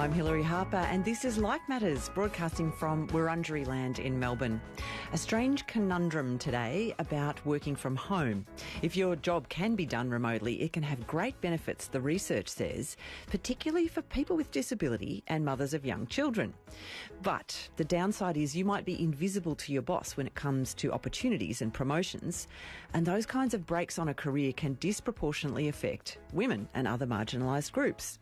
I'm Hilary Harper and this is Like Matters, broadcasting from Wurundjeri land in Melbourne. A strange conundrum today about working from home. If your job can be done remotely, it can have great benefits, the research says, particularly for people with disability and mothers of young children. But the downside is you might be invisible to your boss when it comes to opportunities and promotions, and those kinds of breaks on a career can disproportionately affect women and other marginalised groups.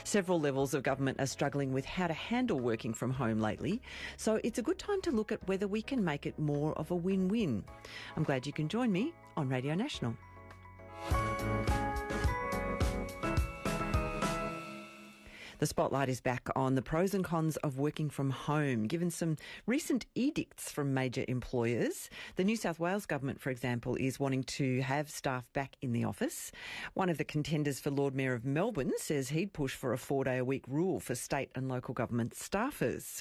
Several levels of government are struggling with how to handle working from home lately, so it's a good time to look at whether we can make it more of a win-win. I'm glad you can join me on Radio National. The spotlight is back on the pros and cons of working from home, given some recent edicts from major employers. The New South Wales government, for example, is wanting to have staff back in the office. One of the contenders for Lord Mayor of Melbourne says he'd push for a 4-day-a-week rule for state and local government staffers.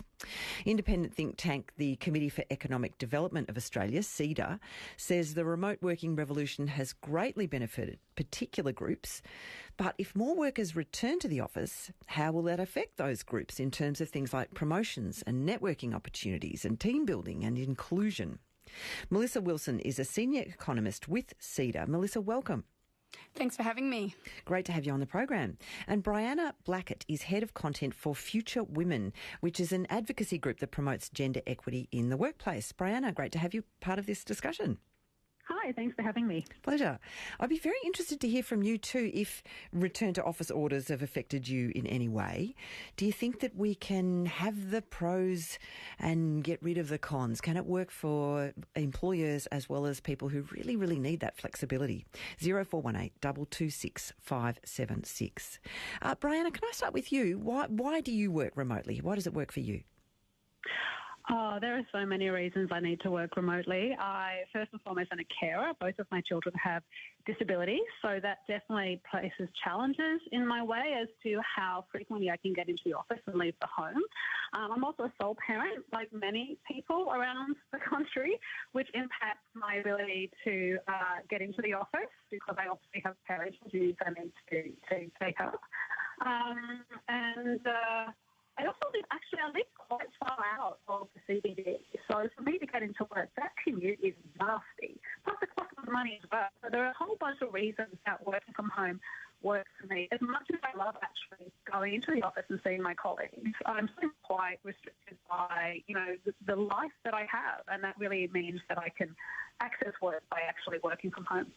Independent think tank, the Committee for Economic Development of Australia, CEDA, says the remote working revolution has greatly benefited particular groups. But if more workers return to the office, how will that affect those groups in terms of things like promotions and networking opportunities and team building and inclusion? Melissa Wilson is a senior economist with CEDA. Melissa, welcome. Thanks for having me. Great to have you on the program. And Brianna Blackett is Head of Content for Future Women, which is an advocacy group that promotes gender equity in the workplace. Brianna, great to have you part of this discussion. Hi, thanks for having me. Pleasure. I'd be very interested to hear from you too if return to office orders have affected you in any way. Do you think that we can have the pros and get rid of the cons? Can it work for employers as well as people who really, really need that flexibility? 0418 226 576. Brianna, can I start with you? Why do you work remotely? Why does it work for you? Oh, there are so many reasons I need to work remotely. I, first and foremost, am a carer. Both of my children have disabilities, so that definitely places challenges in my way as to how frequently I can get into the office and leave the home. I'm also a sole parent, like many people around the country, which impacts my ability to get into the office because I obviously have parental duties I need to take up. I also live quite far out of the CBD, so for me to get into work, that commute is nasty. Plus the cost of money as well. So there are a whole bunch of reasons that working from home works for me. As much as I love actually going into the office and seeing my colleagues, I'm still quite restricted by, the life that I have, and that really means that I can access work by actually working from home.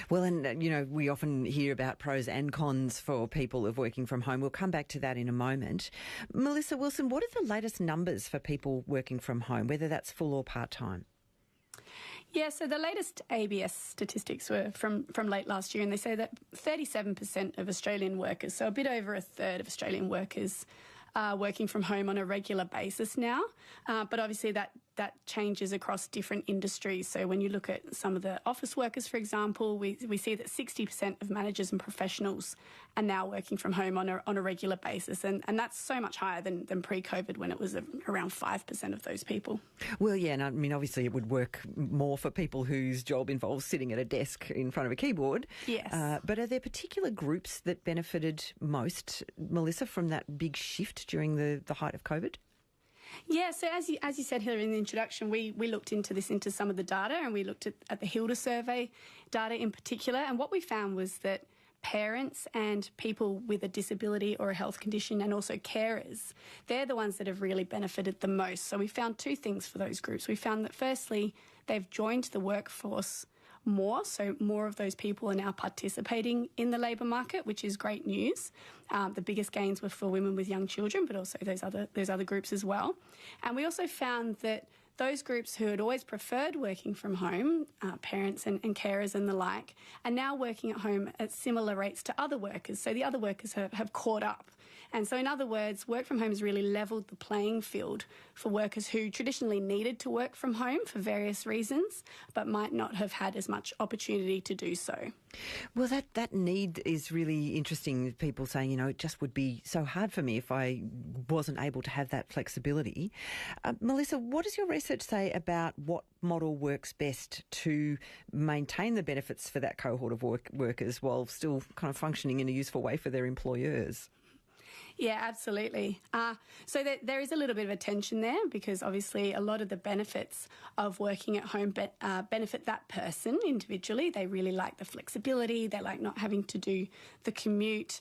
Well, and, we often hear about pros and cons for people of working from home. We'll come back to that in a moment. Melissa Wilson, what are the latest numbers for people working from home, whether that's full or part-time? Yeah, so the latest ABS statistics were from late last year, and they say that 37% of Australian workers, so a bit over a third of Australian workers, are working from home on a regular basis now. But obviously that changes across different industries. So when you look at some of the office workers, for example, we see that 60% of managers and professionals are now working from home on a regular basis. And that's so much higher than pre-COVID, when it was around 5% of those people. Well, yeah, and I mean, obviously it would work more for people whose job involves sitting at a desk in front of a keyboard. Yes. But are there particular groups that benefited most, Melissa, from that big shift during the height of COVID? Yeah, so as you said, Hilary, in the introduction, we looked into some of the data, and we looked at the Hilda survey data in particular, and what we found was that parents and people with a disability or a health condition, and also carers, they're the ones that have really benefited the most. So we found two things for those groups. We found that firstly, they've joined the workforce more, so more of those people are now participating in the labour market, which is great news. The biggest gains were for women with young children, but also those other groups as well. And we also found that those groups who had always preferred working from home, parents and carers and the like, are now working at home at similar rates to other workers. So the other workers have caught up. And so in other words, work from home has really levelled the playing field for workers who traditionally needed to work from home for various reasons, but might not have had as much opportunity to do so. Well, that need is really interesting. People saying, it just would be so hard for me if I wasn't able to have that flexibility. Melissa, what does your research say about what model works best to maintain the benefits for that cohort of workers while still kind of functioning in a useful way for their employers? Yeah, absolutely. So there is a little bit of a tension there because obviously a lot of the benefits of working at home benefit that person individually. They really like the flexibility. They like not having to do the commute.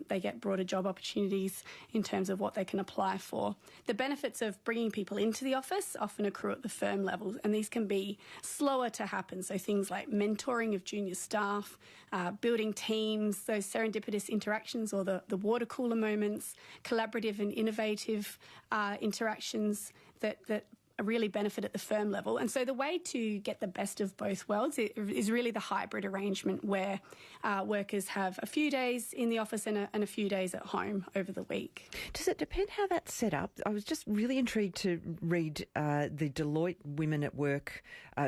They get broader job opportunities in terms of what they can apply for. The benefits of bringing people into the office often accrue at the firm level, and these can be slower to happen. So things like mentoring of junior staff, building teams, those serendipitous interactions or the water cooler moments, collaborative and innovative interactions that really benefit at the firm level. And so the way to get the best of both worlds is really the hybrid arrangement where workers have a few days in the office and a few days at home over the week. Does it depend how that's set up? I was just really intrigued to read the Deloitte Women at Work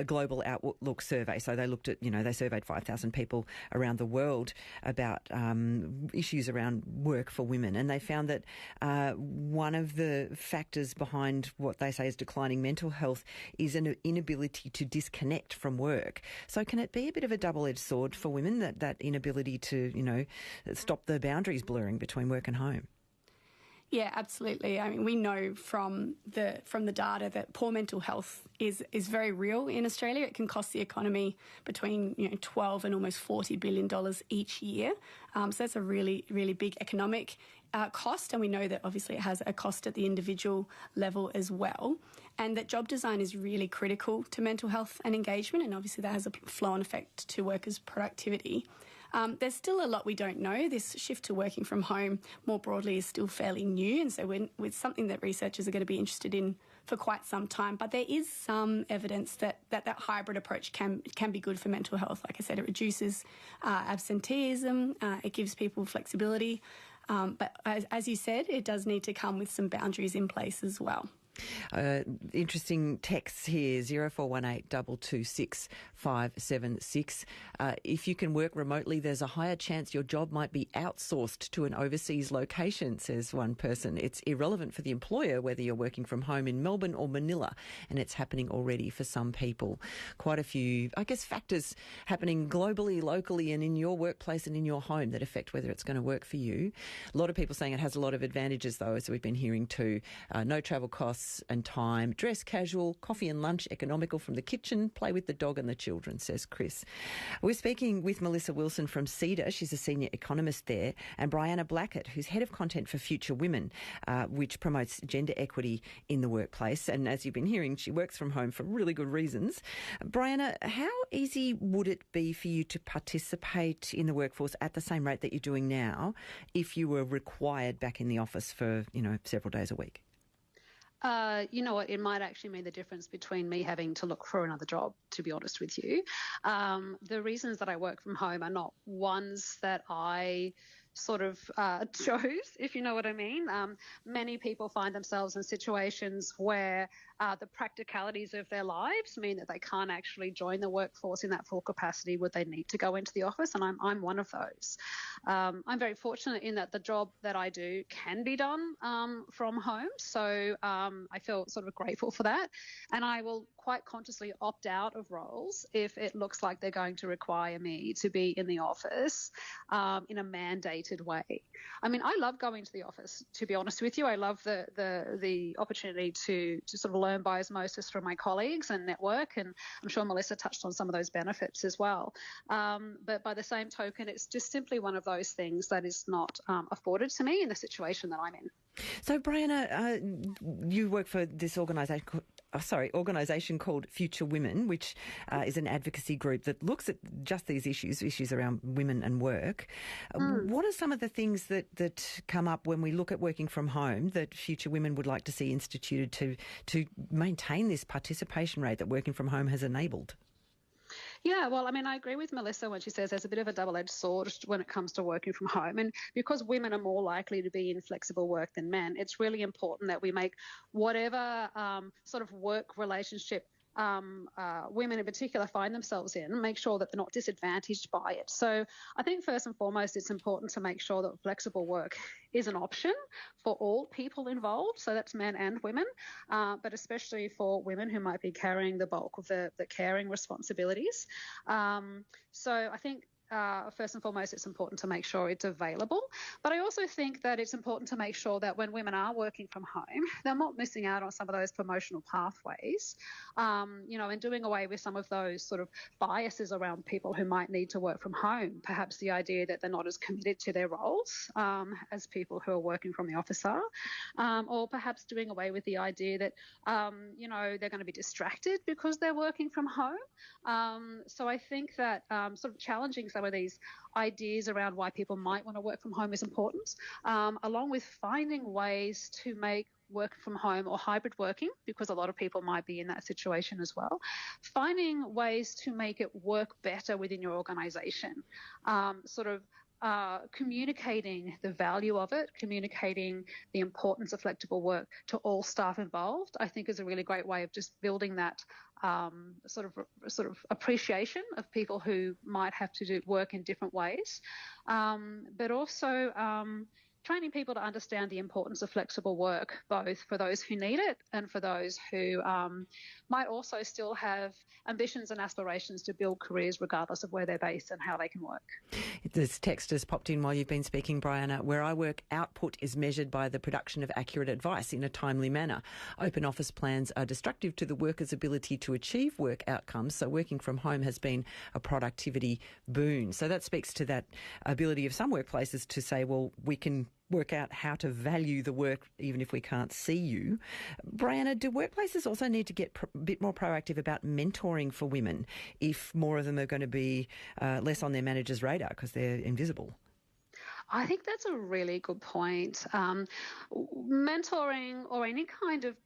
Global Outlook survey. So they looked at, they surveyed 5,000 people around the world about issues around work for women. And they found that one of the factors behind what they say is declining mental health is an inability to disconnect from work. So can it be a bit of a double-edged sword for women, that inability to, stop the boundaries blurring between work and home? Yeah, absolutely. I mean, we know from the data that poor mental health is very real in Australia. It can cost the economy between $12 and almost $40 billion each year. So that's a really, really big economic cost, and we know that obviously it has a cost at the individual level as well, and that job design is really critical to mental health and engagement, and obviously that has a flow-on effect to workers' productivity. There's still a lot we don't know. This shift to working from home more broadly is still fairly new, and so it's something that researchers are going to be interested in for quite some time. But there is some evidence that hybrid approach can be good for mental health. Like I said, it reduces absenteeism, it gives people flexibility. But as you said, it does need to come with some boundaries in place as well. Interesting texts here, 0418 226 576. If you can work remotely, there's a higher chance your job might be outsourced to an overseas location, says one person. It's irrelevant for the employer whether you're working from home in Melbourne or Manila, and it's happening already for some people. Quite a few, factors happening globally, locally, and in your workplace and in your home that affect whether it's going to work for you. A lot of people saying it has a lot of advantages, though, as we've been hearing too. No travel costs and time, dress casual, coffee and lunch economical from the kitchen, play with the dog and the children, says Chris. We're speaking with Melissa Wilson from CEDA, she's a senior economist there, and Brianna Blackett, who's head of content for Future Women, which promotes gender equity in the workplace. And as you've been hearing, she works from home for really good reasons. Brianna, how easy would it be for you to participate in the workforce at the same rate that you're doing now if you were required back in the office for, several days a week? You know what, it might actually mean the difference between me having to look for another job, to be honest with you. The reasons that I work from home are not ones that I sort of chose, if you know what I mean. Many people find themselves in situations where the practicalities of their lives mean that they can't actually join the workforce in that full capacity where they need to go into the office, and I'm one of those. I'm very fortunate in that the job that I do can be done from home, so I feel sort of grateful for that, and I will quite consciously opt out of roles if it looks like they're going to require me to be in the office in a mandated way. I mean, I love going to the office, to be honest with you. I love the opportunity to sort of learn by osmosis from my colleagues and network, and I'm sure Melissa touched on some of those benefits as well. But by the same token, it's just simply one of those things that is not afforded to me in the situation that I'm in. So, Brianna, you work for this organisation called Future Women, which is an advocacy group that looks at just these issues around women and work. What are some of the things that come up when we look at working from home that Future Women would like to see instituted to maintain this participation rate that working from home has enabled? Yeah, well, I mean, I agree with Melissa when she says there's a bit of a double-edged sword when it comes to working from home. And because women are more likely to be in flexible work than men, it's really important that we make whatever sort of work relationship women in particular find themselves in, make sure that they're not disadvantaged by it. So I think first and foremost, it's important to make sure that flexible work is an option for all people involved. So that's men and women, but especially for women who might be carrying the bulk of the caring responsibilities. So I think first and foremost, it's important to make sure it's available. But I also think that it's important to make sure that when women are working from home, they're not missing out on some of those promotional pathways, and doing away with some of those sort of biases around people who might need to work from home. Perhaps the idea that they're not as committed to their roles as people who are working from the office are, or perhaps doing away with the idea that, they're going to be distracted because they're working from home. So I think that sort of challenging some of these ideas around why people might want to work from home is important, along with finding ways to make work from home or hybrid working, because a lot of people might be in that situation as well, finding ways to make it work better within your organisation, communicating the value of it, communicating the importance of flexible work to all staff involved, I think is a really great way of just building that sort of appreciation of people who might have to do work in different ways, but also training people to understand the importance of flexible work, both for those who need it and for those who might also still have ambitions and aspirations to build careers regardless of where they're based and how they can work. This text has popped in while you've been speaking, Brianna. Where I work, output is measured by the production of accurate advice in a timely manner. Open office plans are destructive to the worker's ability to achieve work outcomes, so working from home has been a productivity boon. So that speaks to that ability of some workplaces to say, well, we can work out how to value the work even if we can't see you. Brianna, do workplaces also need to get a bit more proactive about mentoring for women if more of them are going to be less on their manager's radar because they're invisible? I think that's a really good point. Mentoring or any kind of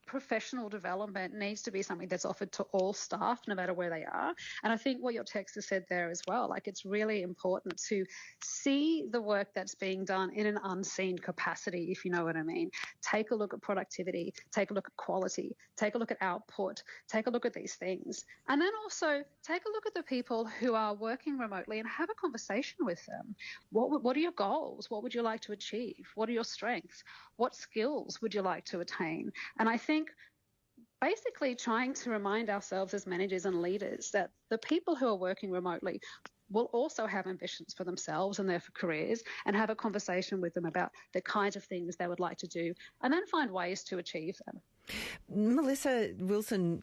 professional development needs to be something that's offered to all staff, no matter where they are. And I think what your text has said there as well, like it's really important to see the work that's being done in an unseen capacity, if you know what I mean. Take a look at productivity, take a look at quality, take a look at output, take a look at these things. And then also take a look at the people who are working remotely and have a conversation with them. What are your goals? What would you like to achieve? What are your strengths? What skills would you like to attain? And I think basically trying to remind ourselves as managers and leaders that the people who are working remotely will also have ambitions for themselves and their careers, and have a conversation with them about the kinds of things they would like to do, and then find ways to achieve them. Melissa Wilson,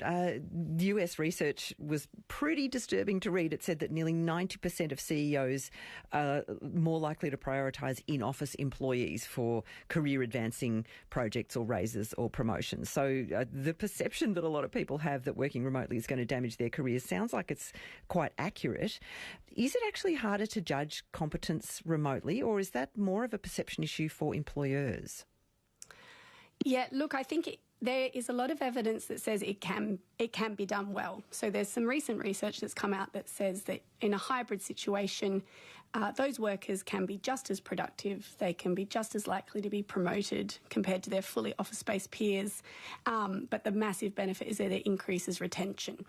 US research was pretty disturbing to read. It said that nearly 90% of CEOs are more likely to prioritise in-office employees for career-advancing projects or raises or promotions. So the perception that a lot of people have that working remotely is going to damage their careers sounds like it's quite accurate. Is it actually harder to judge competence remotely, or is that more of a perception issue for employers? Yeah, look, I think there is a lot of evidence that says it can be done well. So there's some recent research that's come out that says that in a hybrid situation, those workers can be just as productive, they can be just as likely to be promoted compared to their fully office-based peers, but the massive benefit is that it increases retention.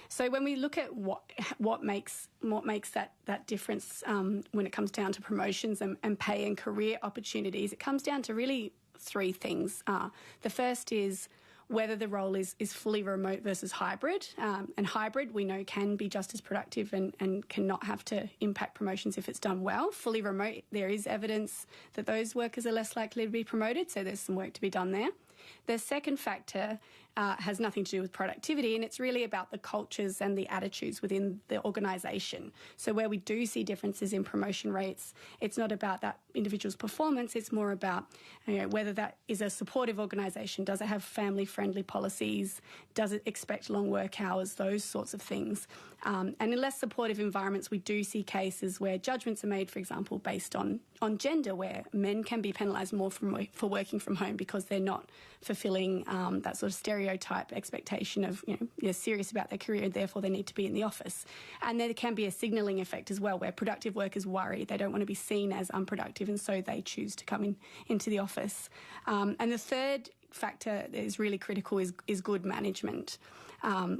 So when we look at what makes that difference when it comes down to promotions and pay and career opportunities, it comes down to really three things. The first is whether the role is fully remote versus hybrid. And hybrid, we know, can be just as productive and cannot have to impact promotions if it's done well. Fully remote, there is evidence that those workers are less likely to be promoted, so there's some work to be done there. The second factor has nothing to do with productivity, and it's really about the cultures and the attitudes within the organisation. So where we do see differences in promotion rates, it's not about that individual's performance, it's more about whether that is a supportive organisation. Does it have family-friendly policies? Does it expect long work hours? Those sorts of things. And in less supportive environments, we do see cases where judgments are made, for example, based on gender, where men can be penalised more for working from home because they're not fulfilling that sort of stereotype expectation of, they're serious about their career, therefore they need to be in the office. And there can be a signalling effect as well, where productive workers worry they don't want to be seen as unproductive, and so they choose to come into the office. And the third factor that is really critical is good management.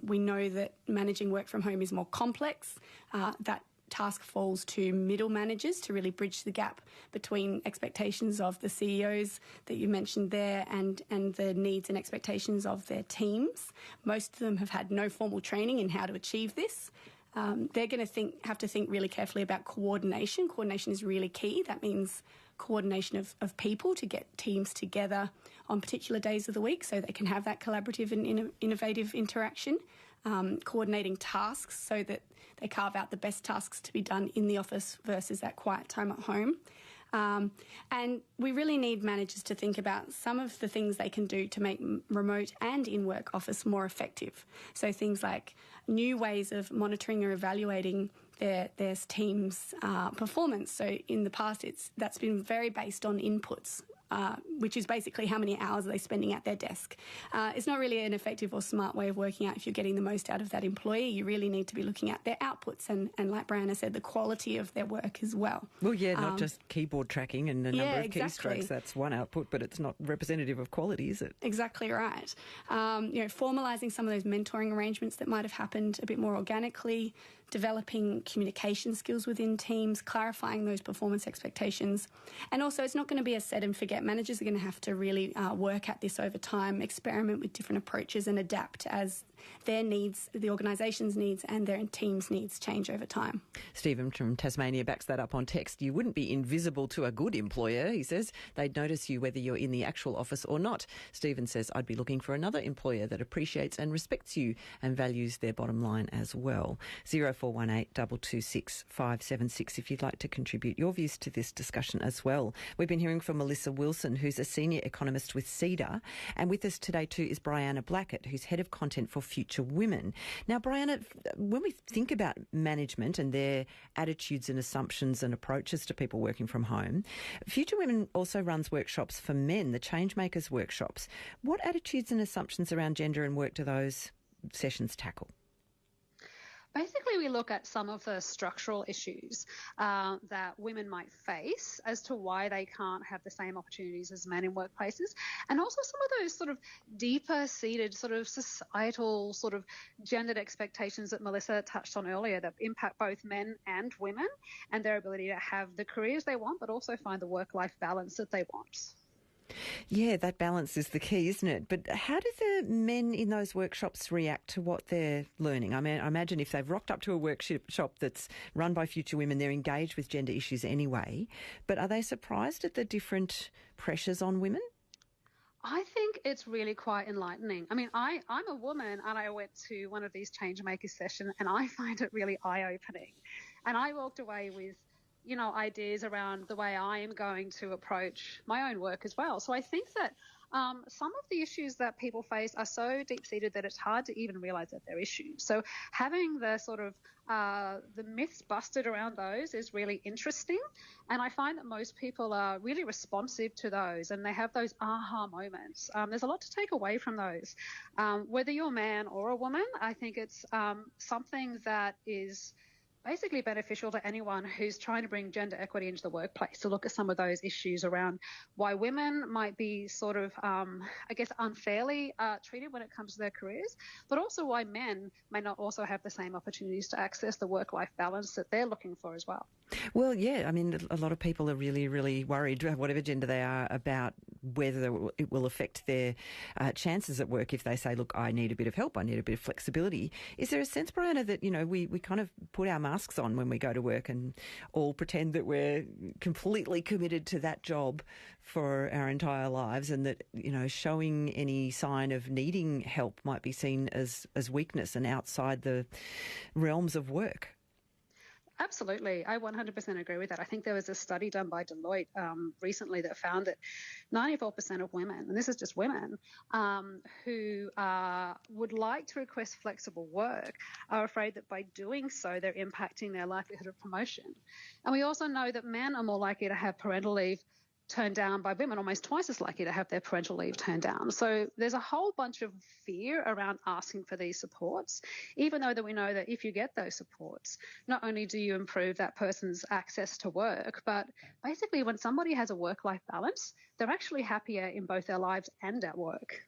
We know that managing work from home is more complex. That task falls to middle managers to really bridge the gap between expectations of the CEOs that you mentioned there and the needs and expectations of their teams. Most of them have had no formal training in how to achieve this. they're going to have to think really carefully about coordination. Coordination is really key. That means coordination of people to get teams together on particular days of the week so they can have that collaborative and innovative interaction. Coordinating tasks so that they carve out the best tasks to be done in the office versus that quiet time at home. And we really need managers to think about some of the things they can do to make remote and in-work office more effective. So things like new ways of monitoring or evaluating their team's performance. So in the past, that's been very based on inputs. Which is basically how many hours are they spending at their desk. It's not really an effective or smart way of working out if you're getting the most out of that employee. You really need to be looking at their outputs and like Brianna said, the quality of their work as well. Well, yeah, not just keyboard tracking and a number of exactly. keystrokes. That's one output, but it's not representative of quality, is it? Exactly right. Formalising some of those mentoring arrangements that might have happened a bit more organically, developing communication skills within teams, clarifying those performance expectations. And also, it's not going to be a set and forget. Managers are going to have to really work at this over time, experiment with different approaches and adapt as their needs, the organisation's needs and their team's needs change over time. Stephen from Tasmania backs that up on text. You wouldn't be invisible to a good employer, he says. They'd notice you whether you're in the actual office or not. Stephen says, I'd be looking for another employer that appreciates and respects you and values their bottom line as well. 0418 226 576 if you'd like to contribute your views to this discussion as well. We've been hearing from Melissa Wilson, who's a senior economist with CEDA, and with us today too is Brianna Blackett, who's head of content for Future Women. Now, Brianna, when we think about management and their attitudes and assumptions and approaches to people working from home, Future Women also runs workshops for men, the Changemakers workshops. What attitudes and assumptions around gender and work do those sessions tackle? Basically, we look at some of the structural issues that women might face as to why they can't have the same opportunities as men in workplaces, and also some of those sort of deeper seated sort of societal sort of gendered expectations that Melissa touched on earlier that impact both men and women and their ability to have the careers they want, but also find the work-life balance that they want. Yeah, that balance is the key, isn't it? But how do the men in those workshops react to what they're learning? I mean, I imagine if they've rocked up to a workshop that's run by Future Women, they're engaged with gender issues anyway. But are they surprised at the different pressures on women? I think it's really quite enlightening. I mean, I'm a woman and I went to one of these Changemakers sessions and I find it really eye-opening. And I walked away with ideas around the way I am going to approach my own work as well. So I think that some of the issues that people face are so deep-seated that it's hard to even realise that they're issues. So having the sort of the myths busted around those is really interesting. And I find that most people are really responsive to those and they have those aha moments. There's a lot to take away from those. Whether you're a man or a woman, I think it's something that is basically beneficial to anyone who's trying to bring gender equity into the workplace, to look at some of those issues around why women might be sort of, unfairly treated when it comes to their careers, but also why men may not also have the same opportunities to access the work-life balance that they're looking for as well. Well, yeah, I mean, a lot of people are really, really worried, whatever gender they are, about whether it will affect their chances at work if they say, look, I need a bit of help, I need a bit of flexibility. Is there a sense, Brianna, that, we kind of put our masks on when we go to work and all pretend that we're completely committed to that job for our entire lives, and that, showing any sign of needing help might be seen as weakness and outside the realms of work? Absolutely. I 100% agree with that. I think there was a study done by Deloitte recently that found that 94% of women, and this is just women, who would like to request flexible work are afraid that by doing so, they're impacting their likelihood of promotion. And we also know that men are more likely to have parental leave turned down by women, almost twice as likely to have their parental leave turned down. So there's a whole bunch of fear around asking for these supports, even though that we know that if you get those supports, not only do you improve that person's access to work, but basically when somebody has a work-life balance, they're actually happier in both their lives and at work.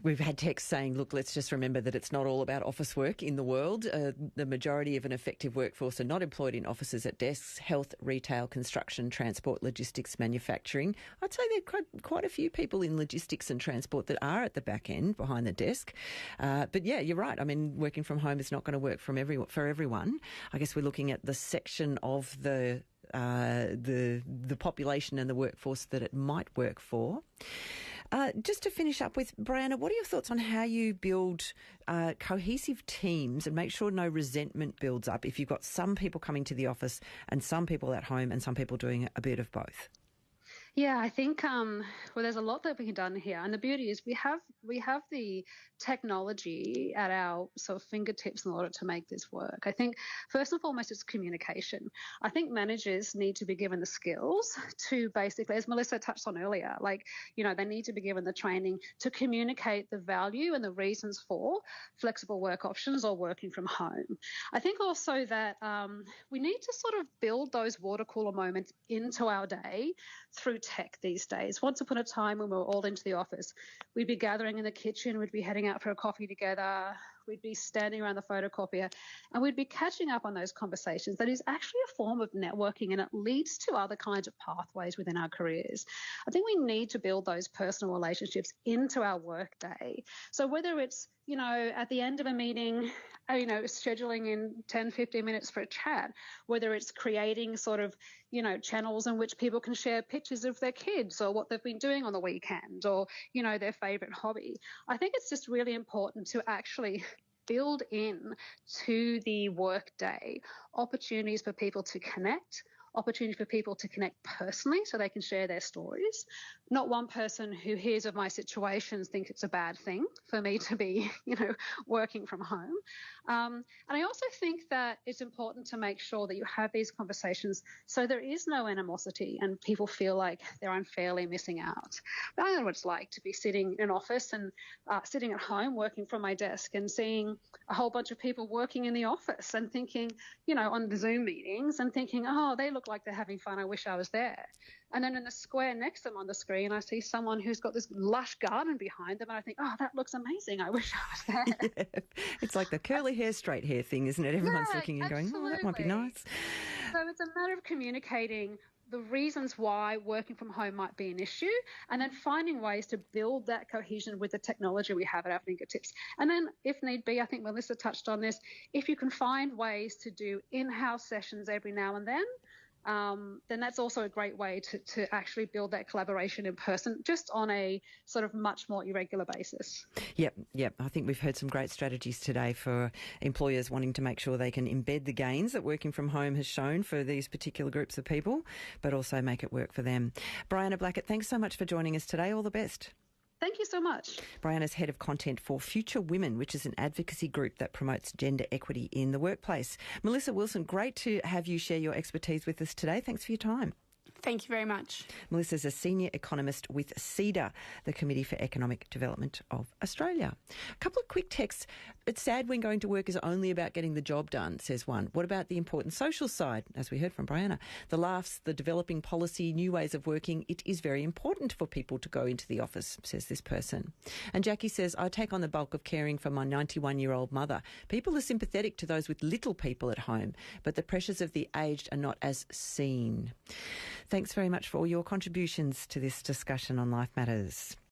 We've had texts saying, look, let's just remember that it's not all about office work in the world. The majority of an effective workforce are not employed in offices at desks, health, retail, construction, transport, logistics, manufacturing. I'd say there are quite a few people in logistics and transport that are at the back end behind the desk. But yeah, you're right. I mean, working from home is not going to work for everyone. I guess we're looking at the section of the population and the workforce that it might work for. Just to finish up with, Brianna, what are your thoughts on how you build cohesive teams and make sure no resentment builds up if you've got some people coming to the office and some people at home and some people doing a bit of both? Yeah, I think there's a lot that we can done here, and the beauty is we have the technology at our sort of fingertips in order to make this work. I think first and foremost it's communication. I think managers need to be given the skills to basically, as Melissa touched on earlier, they need to be given the training to communicate the value and the reasons for flexible work options or working from home. I think also that we need to sort of build those water cooler moments into our day through tech these days. Once upon a time when we were all into the office, we'd be gathering in the kitchen, we'd be heading out for a coffee together, we'd be standing around the photocopier, and we'd be catching up on those conversations. That is actually a form of networking, and it leads to other kinds of pathways within our careers. I think we need to build those personal relationships into our work day. So whether it's, at the end of a meeting, scheduling in 10, 15 minutes for a chat, whether it's creating sort of, channels in which people can share pictures of their kids or what they've been doing on the weekend or, their favourite hobby. I think it's just really important to actually build in to the work day opportunities for people to connect, opportunity for people to connect personally so they can share their stories. Not one person who hears of my situations thinks it's a bad thing for me to be, working from home. And I also think that it's important to make sure that you have these conversations so there is no animosity and people feel like they're unfairly missing out. But I know what it's like to be sitting in an office and sitting at home working from my desk and seeing a whole bunch of people working in the office and thinking, on the Zoom meetings and thinking, oh, they look like they're having fun. I wish I was there. And then in the square next to them on the screen, I see someone who's got this lush garden behind them and I think, oh, that looks amazing. I wish I was there. Yeah. It's like the curly hair, straight hair thing, isn't it? Everyone's looking and going, oh, that might be nice. So it's a matter of communicating the reasons why working from home might be an issue and then finding ways to build that cohesion with the technology we have at our fingertips. And then if need be, I think Melissa touched on this, if you can find ways to do in-house sessions every now and then that's also a great way to actually build that collaboration in person, just on a sort of much more irregular basis. Yep. I think we've heard some great strategies today for employers wanting to make sure they can embed the gains that working from home has shown for these particular groups of people, but also make it work for them. Brianna Blackett, thanks so much for joining us today. All the best. Thank you so much. Brianna's head of content for Future Women, which is an advocacy group that promotes gender equity in the workplace. Melissa Wilson, great to have you share your expertise with us today. Thanks for your time. Thank you very much. Melissa's a senior economist with CEDA, the Committee for Economic Development of Australia. A couple of quick texts. It's sad when going to work is only about getting the job done, says one. What about the important social side, as we heard from Brianna? The laughs, the developing policy, new ways of working. It is very important for people to go into the office, says this person. And Jackie says, I take on the bulk of caring for my 91-year-old mother. People are sympathetic to those with little people at home, but the pressures of the aged are not as seen. Thanks very much for all your contributions to this discussion on Life Matters.